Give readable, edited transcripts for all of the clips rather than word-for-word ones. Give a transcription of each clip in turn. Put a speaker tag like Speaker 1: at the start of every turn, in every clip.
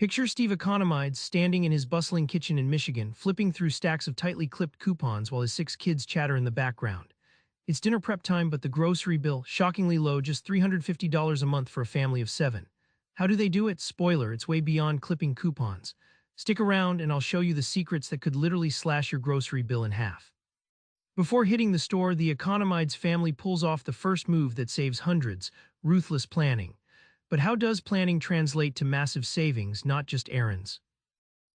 Speaker 1: Picture Steve Economides standing in his bustling kitchen in Michigan, flipping through stacks of tightly clipped coupons while his 6 kids chatter in the background. It's dinner prep time, but the grocery bill, shockingly low, just $350 a month for a family of 7. How do they do it? Spoiler, it's way beyond clipping coupons. Stick around and I'll show you the secrets that could literally slash your grocery bill in half. Before hitting the store, the Economides family pulls off the first move that saves hundreds: ruthless planning. But how does planning translate to massive savings, not just errands?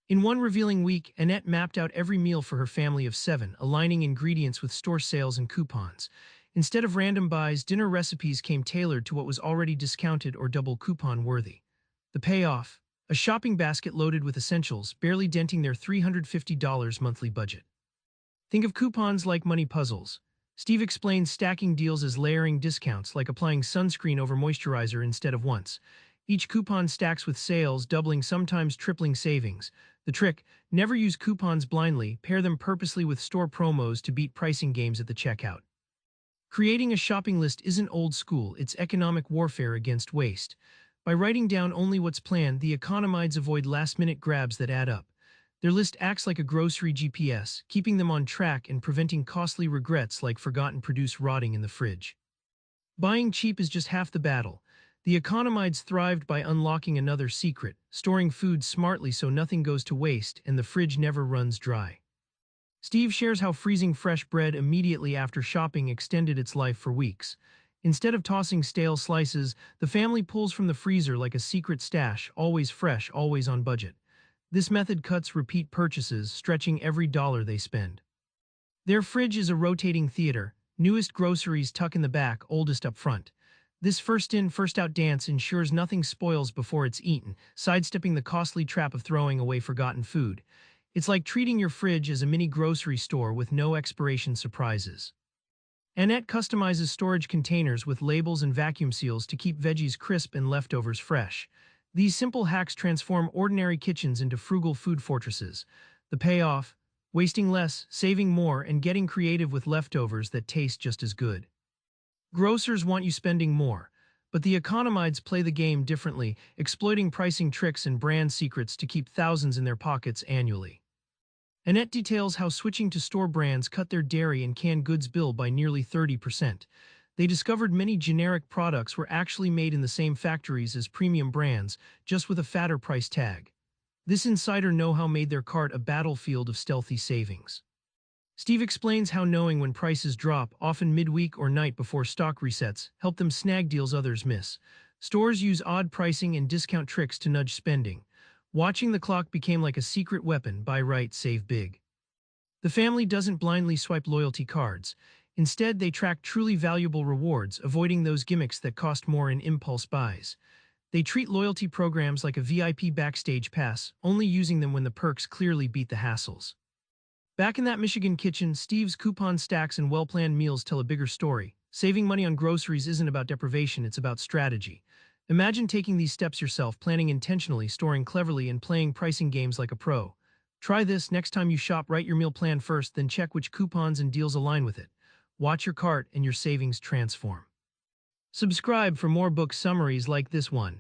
Speaker 1: In one revealing week, Annette mapped out every meal for her family of 7, aligning ingredients with store sales and coupons. Instead of random buys, dinner recipes came tailored to what was already discounted or double coupon worthy. The payoff: a shopping basket loaded with essentials, barely denting their $350 monthly budget. Think of coupons like money puzzles. Steve explains stacking deals as layering discounts, like applying sunscreen over moisturizer instead of once. Each coupon stacks with sales, doubling, sometimes tripling savings. The trick: never use coupons blindly, pair them purposely with store promos to beat pricing games at the checkout. Creating a shopping list isn't old school, it's economic warfare against waste. By writing down only what's planned, the Economides avoid last-minute grabs that add up. Their list acts like a grocery GPS, keeping them on track and preventing costly regrets like forgotten produce rotting in the fridge. Buying cheap is just half the battle. The Economides thrived by unlocking another secret: storing food smartly so nothing goes to waste and the fridge never runs dry. Steve shares how freezing fresh bread immediately after shopping extended its life for weeks. Instead of tossing stale slices, the family pulls from the freezer like a secret stash, always fresh, always on budget. This method cuts repeat purchases, stretching every dollar they spend. Their fridge is a rotating theater: newest groceries tuck in the back, oldest up front. This first-in, first-out dance ensures nothing spoils before it's eaten, sidestepping the costly trap of throwing away forgotten food. It's like treating your fridge as a mini grocery store with no expiration surprises. Annette customizes storage containers with labels and vacuum seals to keep veggies crisp and leftovers fresh. These simple hacks transform ordinary kitchens into frugal food fortresses. The payoff: wasting less, saving more, and getting creative with leftovers that taste just as good. Grocers want you spending more, but the Economides play the game differently, exploiting pricing tricks and brand secrets to keep thousands in their pockets annually. Annette details how switching to store brands cut their dairy and canned goods bill by nearly 30%. They discovered many generic products were actually made in the same factories as premium brands, just with a fatter price tag. This insider know-how made their cart a battlefield of stealthy savings. Steve explains how knowing when prices drop, often midweek or night before stock resets, help them snag deals others miss. Stores use odd pricing and discount tricks to nudge spending. Watching the clock became like a secret weapon: buy right, save big. The family doesn't blindly swipe loyalty cards. Instead, they track truly valuable rewards, avoiding those gimmicks that cost more in impulse buys. They treat loyalty programs like a VIP backstage pass, only using them when the perks clearly beat the hassles. Back in that Michigan kitchen, Steve's coupon stacks and well-planned meals tell a bigger story. Saving money on groceries isn't about deprivation, it's about strategy. Imagine taking these steps yourself: planning intentionally, storing cleverly, and playing pricing games like a pro. Try this next time you shop. Write your meal plan first, then check which coupons and deals align with it. Watch your cart and your savings transform. Subscribe for more book summaries like this one.